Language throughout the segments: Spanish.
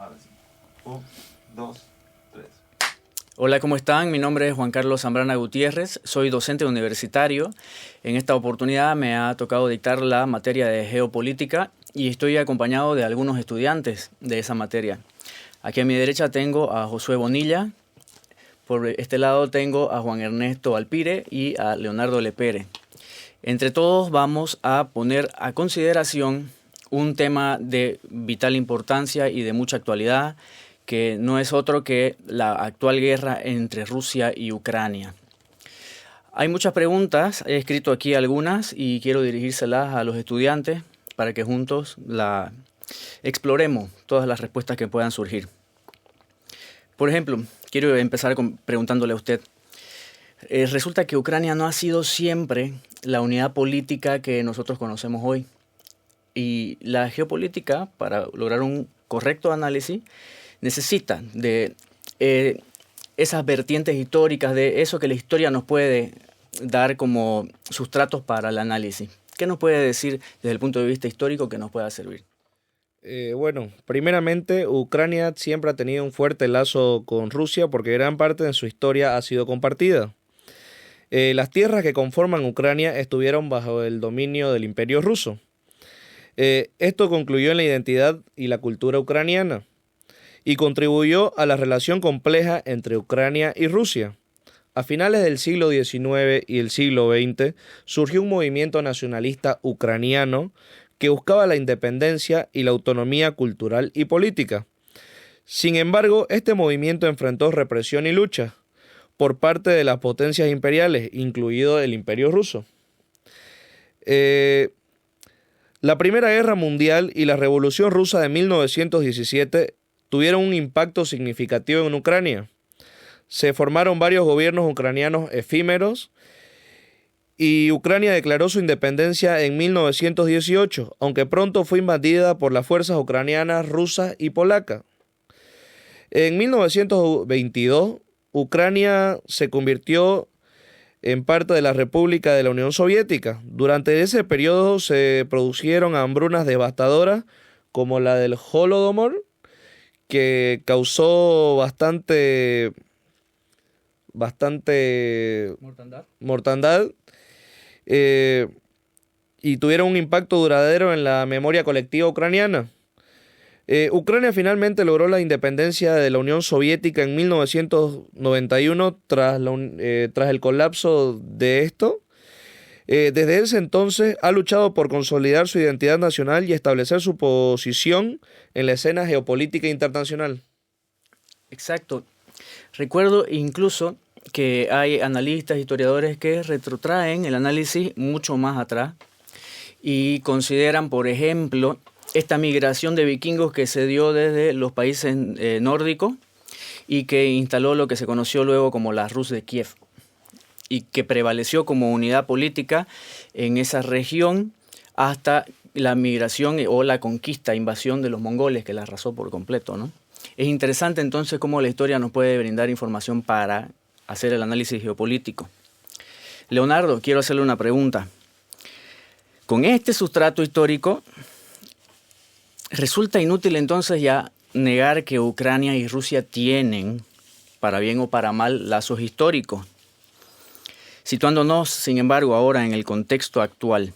Ahora sí. 1, 2, 3. Hola, ¿cómo están? Mi nombre es Juan Carlos Zambrana Gutiérrez, soy docente universitario. En esta oportunidad me ha tocado dictar la materia de geopolítica y estoy acompañado de algunos estudiantes de esa materia. Aquí a mi derecha tengo a Josué Bonilla, por este lado tengo a Juan Ernesto Alpire y a Leonardo Lepere. Entre todos vamos a poner a consideración un tema de vital importancia y de mucha actualidad, que no es otro que la actual guerra entre Rusia y Ucrania. Hay muchas preguntas, he escrito aquí algunas y quiero dirigírselas a los estudiantes para que juntos exploremos todas las respuestas que puedan surgir. Por ejemplo, quiero empezar preguntándole a usted. Resulta que Ucrania no ha sido siempre la unidad política que nosotros conocemos hoy. Y la geopolítica, para lograr un correcto análisis, necesita de esas vertientes históricas, de eso que la historia nos puede dar como sustratos para el análisis. ¿Qué nos puede decir desde el punto de vista histórico que nos pueda servir? Bueno, primeramente, Ucrania siempre ha tenido un fuerte lazo con Rusia porque gran parte de su historia ha sido compartida. Las tierras que conforman Ucrania estuvieron bajo el dominio del Imperio Ruso. Esto concluyó en la identidad y la cultura ucraniana y contribuyó a la relación compleja entre Ucrania y Rusia. A finales del siglo XIX y el siglo XX surgió un movimiento nacionalista ucraniano que buscaba la independencia y la autonomía cultural y política. Sin embargo, este movimiento enfrentó represión y lucha por parte de las potencias imperiales, incluido el Imperio Ruso. La Primera Guerra Mundial y la Revolución Rusa de 1917 tuvieron un impacto significativo en Ucrania. Se formaron varios gobiernos ucranianos efímeros y Ucrania declaró su independencia en 1918, aunque pronto fue invadida por las fuerzas ucranianas, rusas y polacas. En 1922, Ucrania se convirtió en parte de la República de la Unión Soviética. Durante ese periodo se produjeron hambrunas devastadoras como la del Holodomor, que causó bastante mortandad y tuvieron un impacto duradero en la memoria colectiva ucraniana. Ucrania finalmente logró la independencia de la Unión Soviética en 1991 tras el colapso de esto. Desde ese entonces ha luchado por consolidar su identidad nacional y establecer su posición en la escena geopolítica internacional. Exacto. Recuerdo incluso que hay analistas, historiadores que retrotraen el análisis mucho más atrás y consideran, por ejemplo, esta migración de vikingos que se dio desde los países nórdicos y que instaló lo que se conoció luego como la Rus de Kiev y que prevaleció como unidad política en esa región hasta la migración o la conquista, invasión de los mongoles que la arrasó por completo, ¿no? Es interesante entonces cómo la historia nos puede brindar información para hacer el análisis geopolítico. Leonardo, quiero hacerle una pregunta. Con este sustrato histórico, ¿resulta inútil entonces ya negar que Ucrania y Rusia tienen, para bien o para mal, lazos históricos? Situándonos, sin embargo, ahora en el contexto actual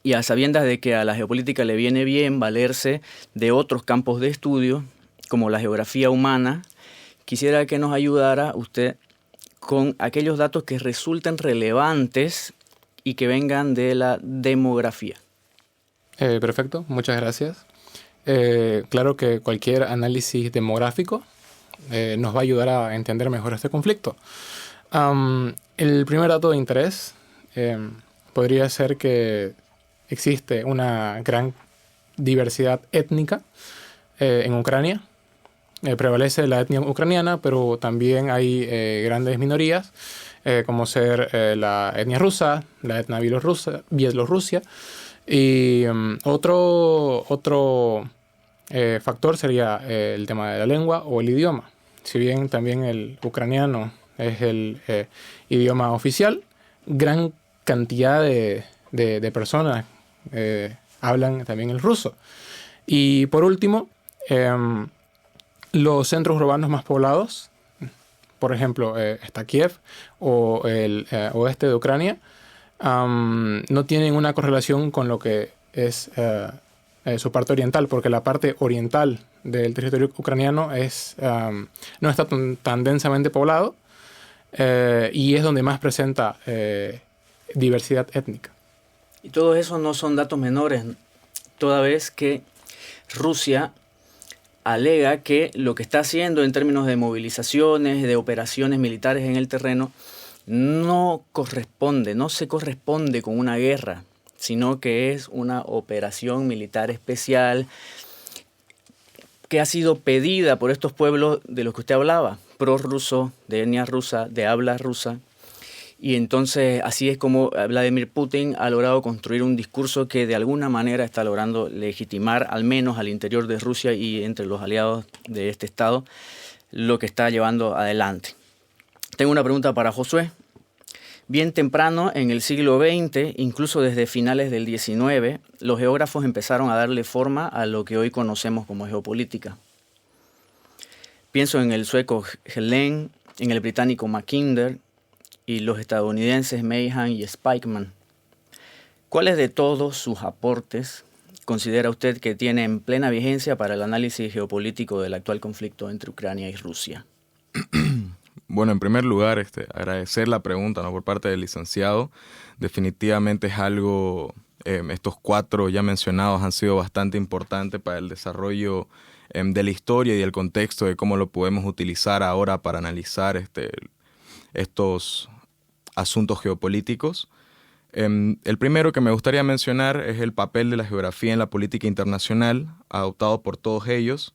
y a sabiendas de que a la geopolítica le viene bien valerse de otros campos de estudio, como la geografía humana, quisiera que nos ayudara usted con aquellos datos que resulten relevantes y que vengan de la demografía. Perfecto, muchas gracias. Claro que cualquier análisis demográfico nos va a ayudar a entender mejor este conflicto. El primer dato de interés podría ser que existe una gran diversidad étnica en Ucrania. Prevalece la etnia ucraniana, pero también hay grandes minorías, como ser la etnia rusa, la etnia bielorrusia. Y otro factor sería el tema de la lengua o el idioma. Si bien también el ucraniano es el idioma oficial, gran cantidad de personas hablan también el ruso. Y por último, los centros urbanos más poblados, por ejemplo, está Kiev o el oeste de Ucrania, no tienen una correlación con lo que es su parte oriental, porque la parte oriental del territorio ucraniano no está tan densamente poblado y es donde más presenta diversidad étnica. Y todo eso no son datos menores, toda vez que Rusia alega que lo que está haciendo en términos de movilizaciones, de operaciones militares en el terreno, no se corresponde con una guerra, sino que es una operación militar especial que ha sido pedida por estos pueblos de los que usted hablaba, prorruso, de etnia rusa, de habla rusa. Y entonces así es como Vladimir Putin ha logrado construir un discurso que de alguna manera está logrando legitimar, al menos al interior de Rusia y entre los aliados de este Estado, lo que está llevando adelante. Tengo una pregunta para Josué. Bien temprano, en el siglo XX, incluso desde finales del XIX, los geógrafos empezaron a darle forma a lo que hoy conocemos como geopolítica. Pienso en el sueco Helén, en el británico Mackinder, y los estadounidenses Mahan y Spykman. ¿Cuáles de todos sus aportes considera usted que tienen plena vigencia para el análisis geopolítico del actual conflicto entre Ucrania y Rusia? Bueno, en primer lugar, agradecer la pregunta, ¿no?, por parte del licenciado. Definitivamente es algo, estos 4 ya mencionados han sido bastante importantes para el desarrollo de la historia y el contexto de cómo lo podemos utilizar ahora para analizar estos asuntos geopolíticos. El primero que me gustaría mencionar es el papel de la geografía en la política internacional, adoptado por todos ellos.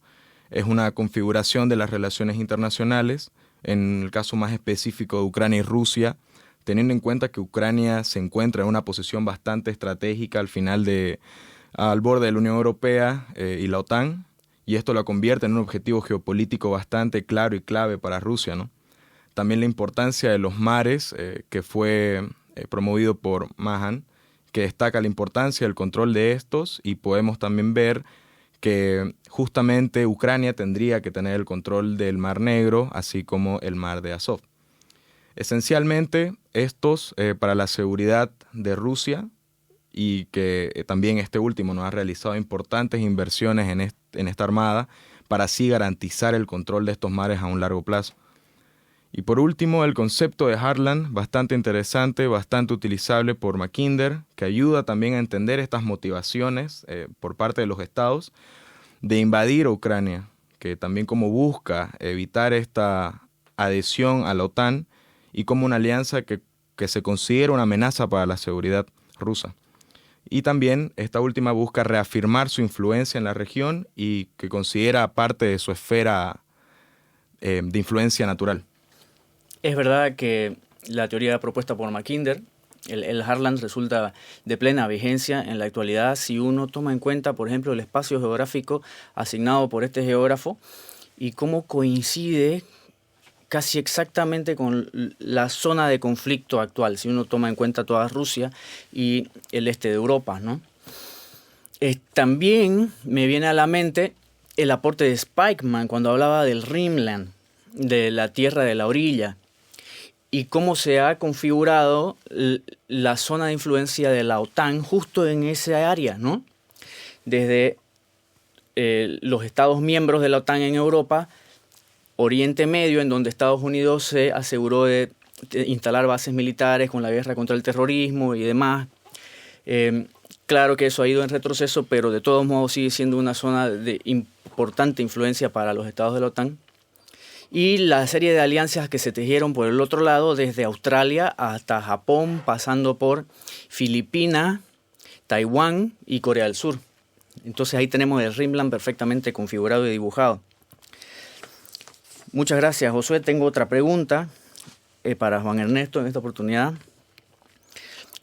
Es una configuración de las relaciones internacionales, en el caso más específico de Ucrania y Rusia, teniendo en cuenta que Ucrania se encuentra en una posición bastante estratégica al borde de la Unión Europea y la OTAN, y esto la convierte en un objetivo geopolítico bastante claro y clave para Rusia, ¿no? También la importancia de los mares, que fue promovido por Mahan, que destaca la importancia del control de estos, y podemos también ver que justamente Ucrania tendría que tener el control del Mar Negro, así como el Mar de Azov. Esencialmente, estos para la seguridad de Rusia, y que también este último nos ha realizado importantes inversiones en esta armada para así garantizar el control de estos mares a un largo plazo. Y por último, el concepto de Heartland, bastante interesante, bastante utilizable por Mackinder, que ayuda también a entender estas motivaciones por parte de los estados de invadir Ucrania, que también como busca evitar esta adhesión a la OTAN y como una alianza que se considera una amenaza para la seguridad rusa. Y también esta última busca reafirmar su influencia en la región y que considera parte de su esfera de influencia natural. Es verdad que la teoría propuesta por Mackinder, el Heartland, resulta de plena vigencia en la actualidad si uno toma en cuenta, por ejemplo, el espacio geográfico asignado por este geógrafo y cómo coincide casi exactamente con la zona de conflicto actual, si uno toma en cuenta toda Rusia y el este de Europa, ¿no? También me viene a la mente el aporte de Spykman cuando hablaba del Rimland, de la tierra de la orilla, y cómo se ha configurado la zona de influencia de la OTAN justo en esa área, ¿no? Desde los Estados miembros de la OTAN en Europa, Oriente Medio, en donde Estados Unidos se aseguró de instalar bases militares con la guerra contra el terrorismo y demás. Claro que eso ha ido en retroceso, pero de todos modos sigue siendo una zona de importante influencia para los estados de la OTAN. Y la serie de alianzas que se tejieron por el otro lado, desde Australia hasta Japón, pasando por Filipinas, Taiwán y Corea del Sur. Entonces ahí tenemos el Rimland perfectamente configurado y dibujado. Muchas gracias, Josué. Tengo otra pregunta para Juan Ernesto en esta oportunidad.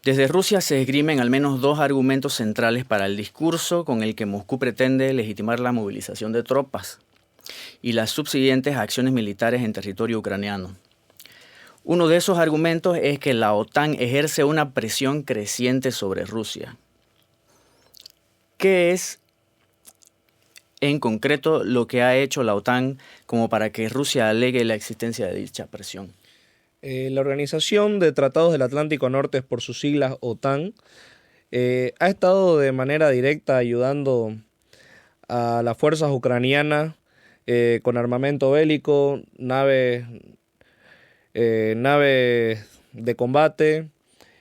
Desde Rusia se esgrimen al menos 2 argumentos centrales para el discurso con el que Moscú pretende legitimar la movilización de tropas y las subsiguientes acciones militares en territorio ucraniano. Uno de esos argumentos es que la OTAN ejerce una presión creciente sobre Rusia. ¿Qué es en concreto lo que ha hecho la OTAN como para que Rusia alegue la existencia de dicha presión? La Organización de Tratados del Atlántico Norte, por sus siglas OTAN, ha estado de manera directa ayudando a las fuerzas ucranianas con armamento bélico, naves de combate,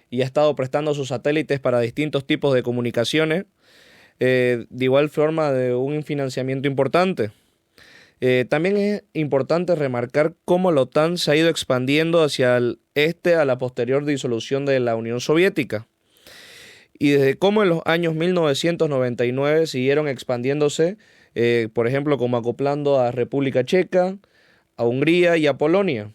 y ha estado prestando sus satélites para distintos tipos de comunicaciones, de igual forma de un financiamiento importante. También es importante remarcar cómo la OTAN se ha ido expandiendo hacia el este a la posterior disolución de la Unión Soviética, y desde cómo en los años 1999 siguieron expandiéndose, por ejemplo, como acoplando a República Checa, a Hungría y a Polonia.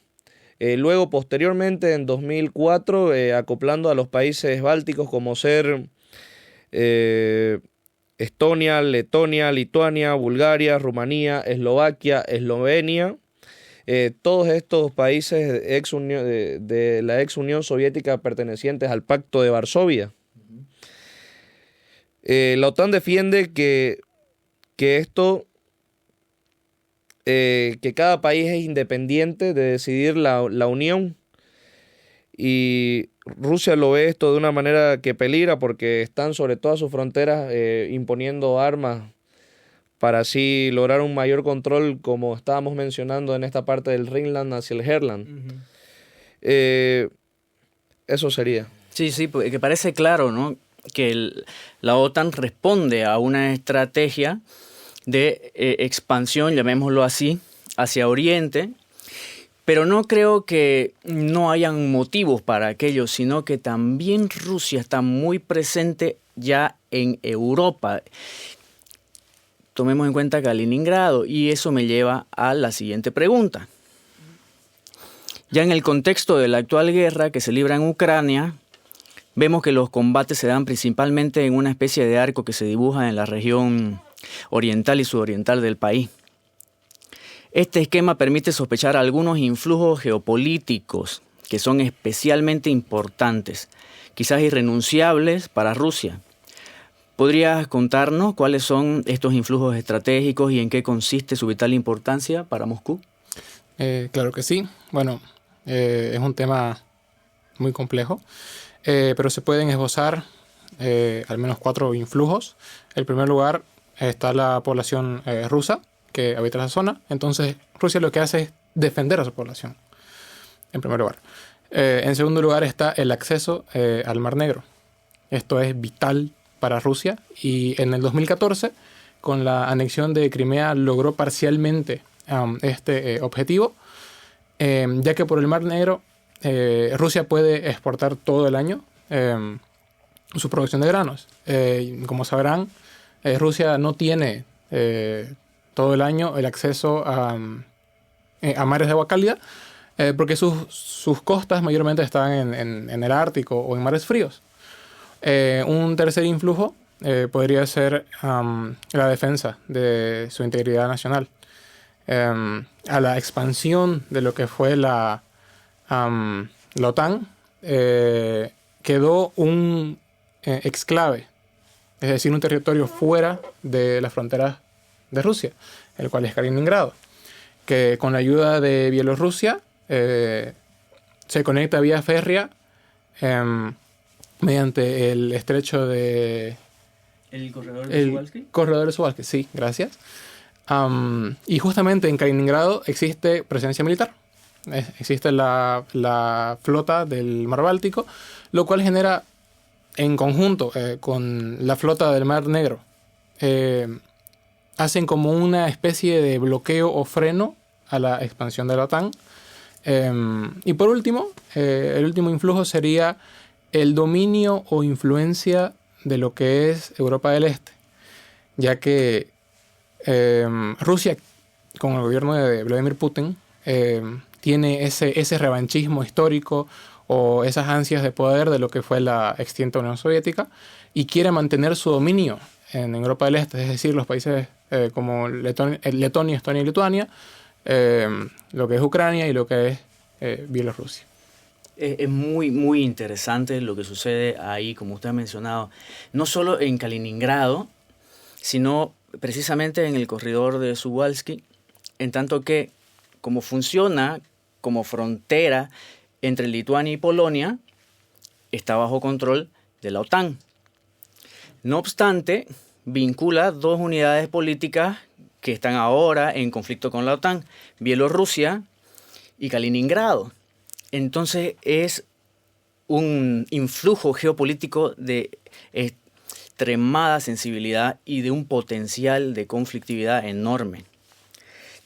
Luego, posteriormente, en 2004, acoplando a los países bálticos como ser Estonia, Letonia, Lituania, Bulgaria, Rumanía, Eslovaquia, Eslovenia. Todos estos países de la ex Unión Soviética pertenecientes al Pacto de Varsovia. La OTAN defiende que cada país es independiente de decidir la unión, y Rusia lo ve esto de una manera que peligra porque están sobre todas sus fronteras imponiendo armas para así lograr un mayor control, como estábamos mencionando en esta parte del Rinland hacia el Herland. Eso sería. Sí, que parece claro, ¿no?, que la OTAN responde a una estrategia de expansión, llamémoslo así, hacia Oriente, pero no creo que no hayan motivos para aquello, sino que también Rusia está muy presente ya en Europa. Tomemos en cuenta Kaliningrado, y eso me lleva a la siguiente pregunta. Ya en el contexto de la actual guerra que se libra en Ucrania, vemos que los combates se dan principalmente en una especie de arco que se dibuja en la región oriental y sudoriental del país. Este esquema permite sospechar algunos influjos geopolíticos que son especialmente importantes, quizás irrenunciables para Rusia. ¿Podrías contarnos cuáles son estos influjos estratégicos y en qué consiste su vital importancia para Moscú? Claro que sí. Bueno, es un tema muy complejo, pero se pueden esbozar al menos 4 influjos. En primer lugar está la población rusa que habita la zona. Entonces Rusia lo que hace es defender a su población, en primer lugar. En segundo lugar está el acceso al Mar Negro. Esto es vital para Rusia, y en el 2014, con la anexión de Crimea, logró parcialmente este objetivo, ya que por el Mar Negro Rusia puede exportar todo el año su producción de granos. Como sabrán, Rusia no tiene todo el año el acceso a mares de agua cálida, porque sus costas mayormente están en el Ártico o en mares fríos. Un tercer influjo podría ser la defensa de su integridad nacional. A la expansión de lo que fue la OTAN, quedó un exclave, es decir, un territorio fuera de las fronteras de Rusia, el cual es Kaliningrado, que con la ayuda de Bielorrusia se conecta vía férrea mediante el estrecho de... ¿El corredor de Suwalski? Corredor de Suwalski, sí, gracias. Y justamente en Kaliningrado existe presencia militar. Existe la flota del Mar Báltico, lo cual genera, en conjunto con la flota del Mar Negro, hacen como una especie de bloqueo o freno a la expansión de la OTAN. Y por último, el último influjo sería el dominio o influencia de lo que es Europa del Este, ya que Rusia, con el gobierno de Vladimir Putin, tiene ese revanchismo histórico o esas ansias de poder de lo que fue la extinta Unión Soviética, y quiere mantener su dominio en Europa del Este, es decir, los países como Letonia, Estonia y Lituania, lo que es Ucrania y lo que es Bielorrusia. Es muy, muy interesante lo que sucede ahí, como usted ha mencionado, no solo en Kaliningrado, sino precisamente en el corredor de Suwalski, en tanto que como funciona como frontera entre Lituania y Polonia, está bajo control de la OTAN. No obstante, vincula dos unidades políticas que están ahora en conflicto con la OTAN, Bielorrusia y Kaliningrado. Entonces es un influjo geopolítico de extremada sensibilidad y de un potencial de conflictividad enorme.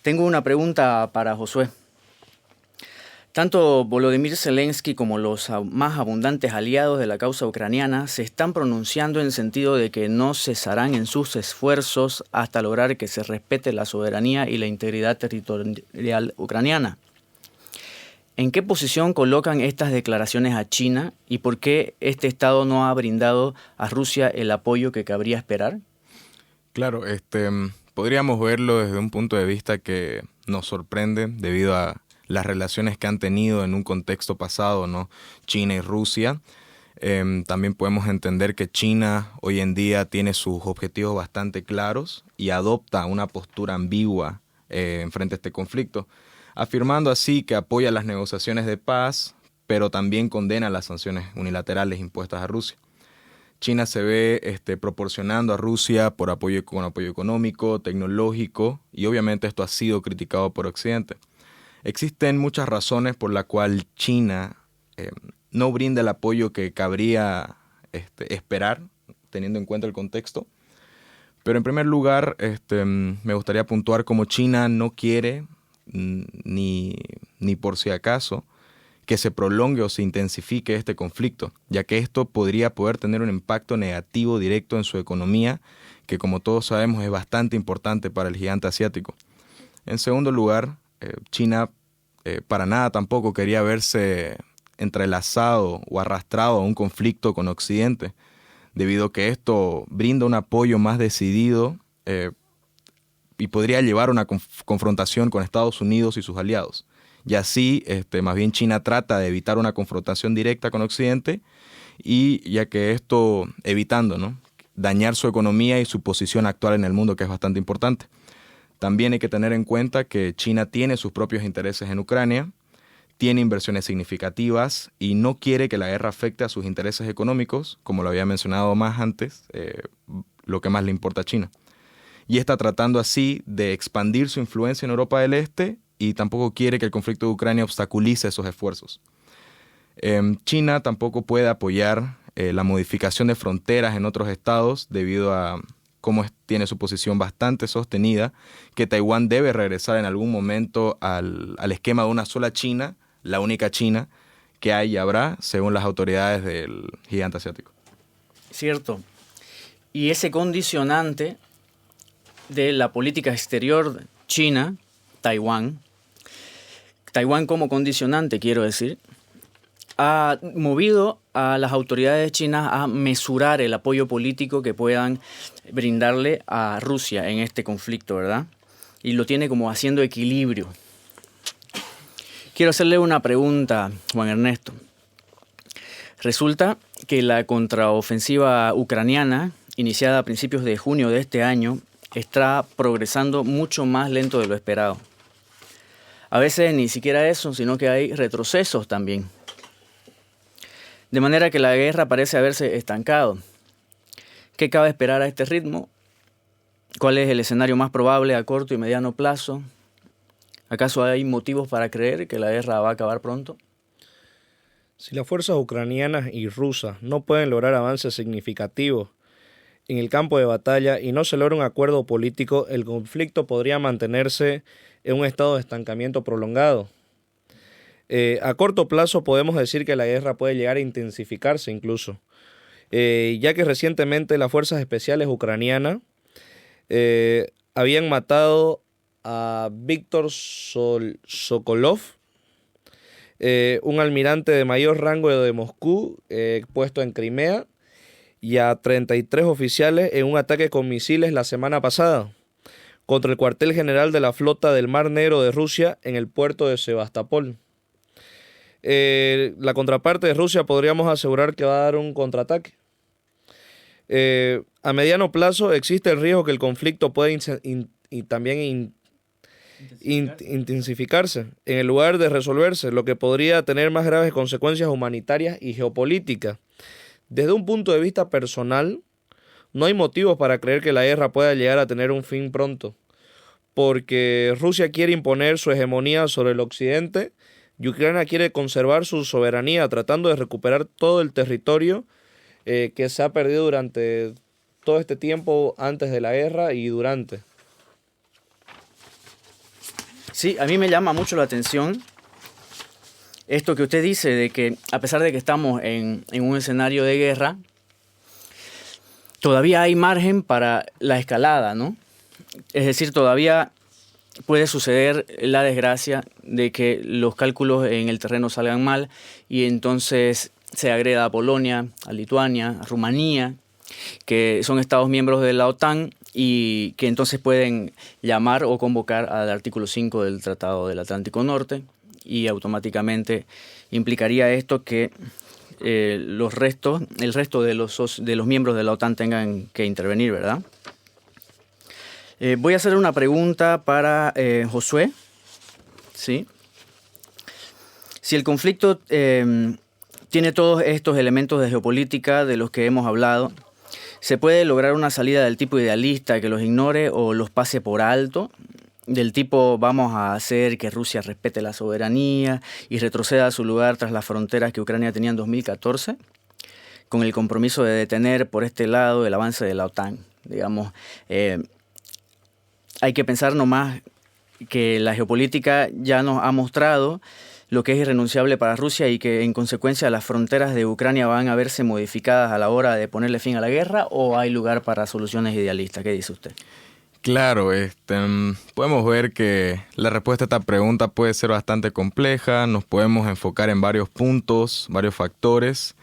Tengo una pregunta para Josué. Tanto Volodymyr Zelensky como los más abundantes aliados de la causa ucraniana se están pronunciando en sentido de que no cesarán en sus esfuerzos hasta lograr que se respete la soberanía y la integridad territorial ucraniana. ¿En qué posición colocan estas declaraciones a China y por qué este Estado no ha brindado a Rusia el apoyo que cabría esperar? Claro, podríamos verlo desde un punto de vista que nos sorprende debido a las relaciones que han tenido en un contexto pasado, ¿no? China y Rusia. También podemos entender que China hoy en día tiene sus objetivos bastante claros y adopta una postura ambigua frente a este conflicto, afirmando así que apoya las negociaciones de paz, pero también condena las sanciones unilaterales impuestas a Rusia. China se ve proporcionando a Rusia con apoyo económico, tecnológico, y obviamente esto ha sido criticado por Occidente. Existen muchas razones por las cuales China no brinda el apoyo que cabría esperar, teniendo en cuenta el contexto. Pero en primer lugar, me gustaría puntuar cómo China no quiere ni por si acaso que se prolongue o se intensifique este conflicto, ya que esto podría tener un impacto negativo directo en su economía, que como todos sabemos es bastante importante para el gigante asiático. En segundo lugar, China para nada tampoco quería verse entrelazado o arrastrado a un conflicto con Occidente, debido a que esto brinda un apoyo más decidido y podría llevar a una confrontación con Estados Unidos y sus aliados. Y así, más bien China trata de evitar una confrontación directa con Occidente, y ya que esto evitando, ¿no?, dañar su economía y su posición actual en el mundo, que es bastante importante. También hay que tener en cuenta que China tiene sus propios intereses en Ucrania, tiene inversiones significativas y no quiere que la guerra afecte a sus intereses económicos, como lo había mencionado más antes, lo que más le importa a China. Y está tratando así de expandir su influencia en Europa del Este y tampoco quiere que el conflicto de Ucrania obstaculice esos esfuerzos. China tampoco puede apoyar la modificación de fronteras en otros estados debido a cómo tiene su posición bastante sostenida, que Taiwán debe regresar en algún momento al esquema de una sola China, la única China que hay y habrá, según las autoridades del gigante asiático. Cierto. Y ese condicionante de la política exterior china, Taiwán como condicionante, quiero decir, ha movido a las autoridades chinas a mesurar el apoyo político que puedan brindarle a Rusia en este conflicto, ¿verdad? Y lo tiene como haciendo equilibrio. Quiero hacerle una pregunta, Juan Ernesto. Resulta que la contraofensiva ucraniana, iniciada a principios de junio de este año, está progresando mucho más lento de lo esperado. A veces ni siquiera eso, sino que hay retrocesos también. De manera que la guerra parece haberse estancado. ¿Qué cabe esperar a este ritmo? ¿Cuál es el escenario más probable a corto y mediano plazo? ¿Acaso hay motivos para creer que la guerra va a acabar pronto? Si las fuerzas ucranianas y rusas no pueden lograr avances significativos en el campo de batalla y no se logra un acuerdo político, el conflicto podría mantenerse en un estado de estancamiento prolongado. A corto plazo podemos decir que la guerra puede llegar a intensificarse incluso, ya que recientemente las fuerzas especiales ucranianas habían matado a Víctor Sokolov, un almirante de mayor rango de Moscú, puesto en Crimea, y a 33 oficiales en un ataque con misiles la semana pasada contra el cuartel general de la flota del Mar Negro de Rusia en el puerto de Sebastopol. La contraparte de Rusia podríamos asegurar que va a dar un contraataque. A mediano plazo existe el riesgo que el conflicto pueda intensificarse en lugar de resolverse, lo que podría tener más graves consecuencias humanitarias y geopolíticas. Desde un punto de vista personal, no hay motivos para creer que la guerra pueda llegar a tener un fin pronto, porque Rusia quiere imponer su hegemonía sobre el occidente y Ucrania quiere conservar su soberanía, tratando de recuperar todo el territorio que se ha perdido durante todo este tiempo antes de la guerra y durante. Sí, a mí me llama mucho la atención esto que usted dice, de que a pesar de que estamos en un escenario de guerra, todavía hay margen para la escalada, ¿no? Es decir, todavía puede suceder la desgracia de que los cálculos en el terreno salgan mal y entonces se agreda a Polonia, a Lituania, a Rumanía, que son estados miembros de la OTAN y que entonces pueden llamar o convocar al artículo 5 del Tratado del Atlántico Norte, y automáticamente implicaría esto que el resto de los miembros de la OTAN tengan que intervenir, ¿verdad? Voy a hacer una pregunta para Josué. ¿Sí? Si el conflicto tiene todos estos elementos de geopolítica de los que hemos hablado, ¿se puede lograr una salida del tipo idealista que los ignore o los pase por alto? Del tipo, vamos a hacer que Rusia respete la soberanía y retroceda a su lugar tras las fronteras que Ucrania tenía en 2014, con el compromiso de detener por este lado el avance de la OTAN. Digamos, hay que pensar nomás que la geopolítica ya nos ha mostrado lo que es irrenunciable para Rusia y que en consecuencia las fronteras de Ucrania van a verse modificadas a la hora de ponerle fin a la guerra, ¿o hay lugar para soluciones idealistas? ¿Qué dice usted? Claro, podemos ver que la respuesta a esta pregunta puede ser bastante compleja. Nos podemos enfocar en varios puntos, varios factores,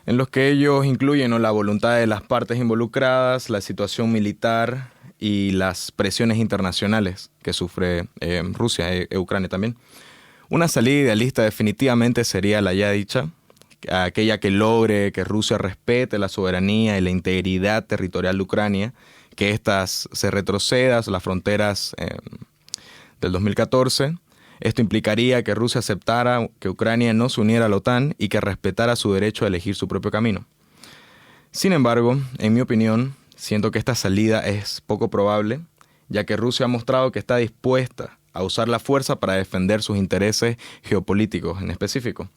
en los que ellos incluyen, ¿no?, la voluntad de las partes involucradas, la situación militar y las presiones internacionales que sufre Rusia e Ucrania también. Una salida idealista definitivamente sería la ya dicha, aquella que logre que Rusia respete la soberanía y la integridad territorial de Ucrania, que éstas se retrocedan a las fronteras del 2014. Esto implicaría que Rusia aceptara que Ucrania no se uniera a la OTAN y que respetara su derecho a elegir su propio camino. Sin embargo, en mi opinión, siento que esta salida es poco probable, ya que Rusia ha mostrado que está dispuesta a usar la fuerza para defender sus intereses geopolíticos en específico.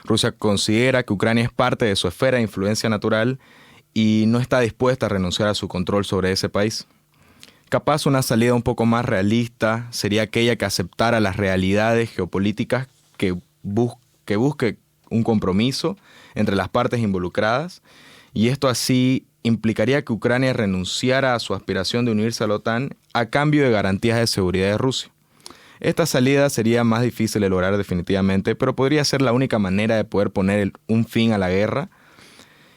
Rusia considera que Ucrania es parte de su esfera de influencia natural y no está dispuesta a renunciar a su control sobre ese país. Capaz una salida un poco más realista sería aquella que aceptara las realidades geopolíticas, que busque un compromiso entre las partes involucradas, y esto así implicaría que Ucrania renunciara a su aspiración de unirse a la OTAN a cambio de garantías de seguridad de Rusia. Esta salida sería más difícil de lograr definitivamente, pero podría ser la única manera de poder poner un fin a la guerra.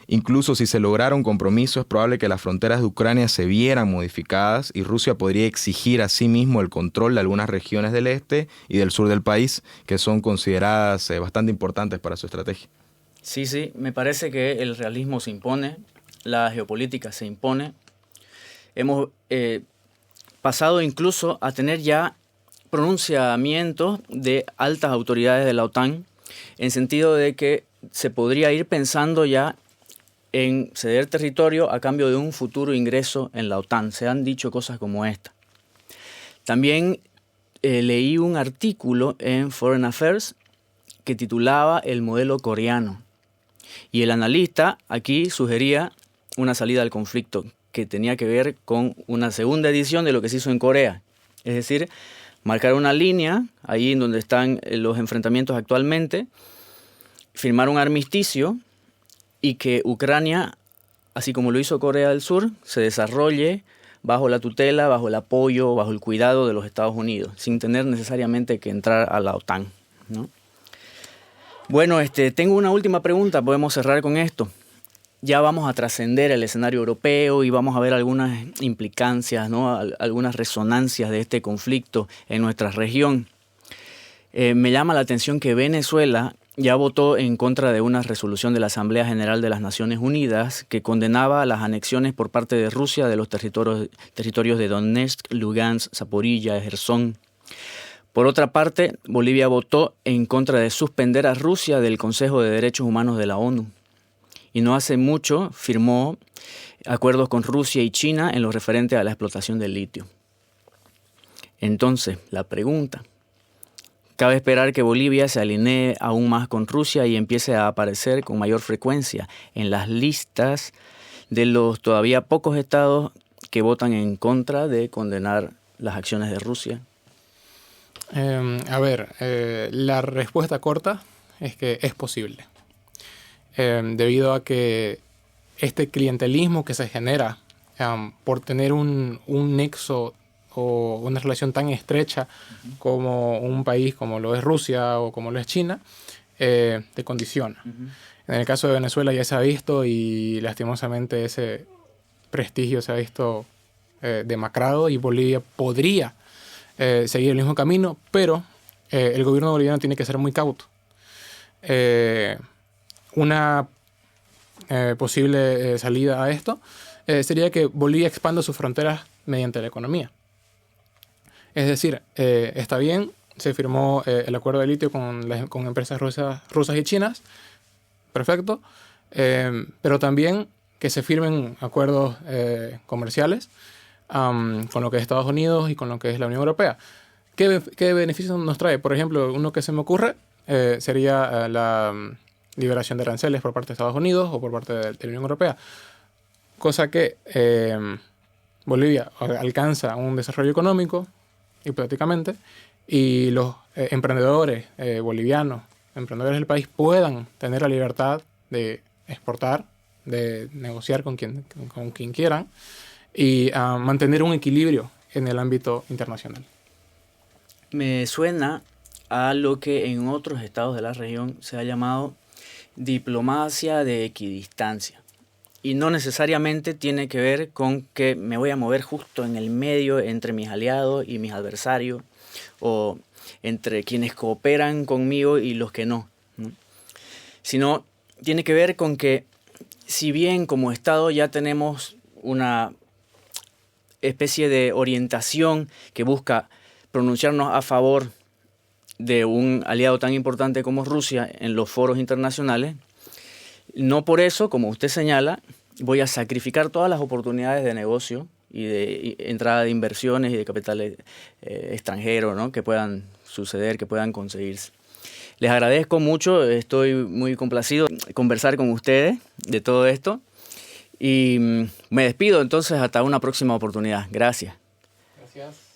Incluso si se lograra un compromiso, es probable que las fronteras de Ucrania se vieran modificadas y Rusia podría exigir a sí mismo el control de algunas regiones del este y del sur del país, que son consideradas bastante importantes para su estrategia. Sí, me parece que el realismo se impone, la geopolítica se impone. Hemos pasado incluso a tener ya pronunciamientos de altas autoridades de la OTAN, en sentido de que se podría ir pensando ya en ceder territorio a cambio de un futuro ingreso en la OTAN. Se han dicho cosas como esta. También leí un artículo en Foreign Affairs que titulaba El modelo coreano. Y el analista aquí sugería una salida al conflicto que tenía que ver con una segunda edición de lo que se hizo en Corea. Es decir, marcar una línea ahí en donde están los enfrentamientos actualmente, firmar un armisticio y que Ucrania, así como lo hizo Corea del Sur, se desarrolle bajo la tutela, bajo el apoyo, bajo el cuidado de los Estados Unidos, sin tener necesariamente que entrar a la OTAN, ¿no? Bueno, tengo una última pregunta, podemos cerrar con esto. Ya vamos a trascender el escenario europeo y vamos a ver algunas implicancias, ¿no?, algunas resonancias de este conflicto en nuestra región. Me llama la atención que Venezuela ya votó en contra de una resolución de la Asamblea General de las Naciones Unidas que condenaba las anexiones por parte de Rusia de los territorios de Donetsk, Lugansk, Zaporilla, Gerson. Por otra parte, Bolivia votó en contra de suspender a Rusia del Consejo de Derechos Humanos de la ONU. Y no hace mucho firmó acuerdos con Rusia y China en lo referente a la explotación del litio. Entonces, la pregunta: cabe esperar que Bolivia se alinee aún más con Rusia y empiece a aparecer con mayor frecuencia en las listas de los todavía pocos estados que votan en contra de condenar las acciones de Rusia. La respuesta corta es que es posible. Debido a que este clientelismo que se genera por tener un nexo o una relación tan estrecha como un país como lo es Rusia o como lo es China, te condiciona. En el caso de Venezuela ya se ha visto, y lastimosamente ese prestigio se ha visto demacrado, y Bolivia podría seguir el mismo camino, pero el gobierno boliviano tiene que ser muy cauto. Una posible salida a esto sería que Bolivia expanda sus fronteras mediante la economía. Es decir, está bien, se firmó el acuerdo de litio con empresas rusas y chinas, perfecto, pero también que se firmen acuerdos comerciales con lo que es Estados Unidos y con lo que es la Unión Europea. ¿Qué beneficios nos trae? Por ejemplo, uno que se me ocurre sería la liberación de aranceles por parte de Estados Unidos o por parte de la Unión Europea, cosa que Bolivia alcanza un desarrollo económico, hipotéticamente, y los emprendedores bolivianos, emprendedores del país, puedan tener la libertad de exportar, de negociar con quien quieran, y mantener un equilibrio en el ámbito internacional. Me suena a lo que en otros estados de la región se ha llamado diplomacia de equidistancia. Y no necesariamente tiene que ver con que me voy a mover justo en el medio entre mis aliados y mis adversarios, o entre quienes cooperan conmigo y los que no, ¿no? Sino tiene que ver con que, si bien como Estado ya tenemos una especie de orientación que busca pronunciarnos a favor de un aliado tan importante como Rusia en los foros internacionales, no por eso, como usted señala, voy a sacrificar todas las oportunidades de negocio y de entrada de inversiones y de capital extranjero, ¿no?, que puedan suceder, que puedan conseguirse. Les agradezco mucho, estoy muy complacido de conversar con ustedes de todo esto, y me despido entonces hasta una próxima oportunidad. Gracias. Gracias.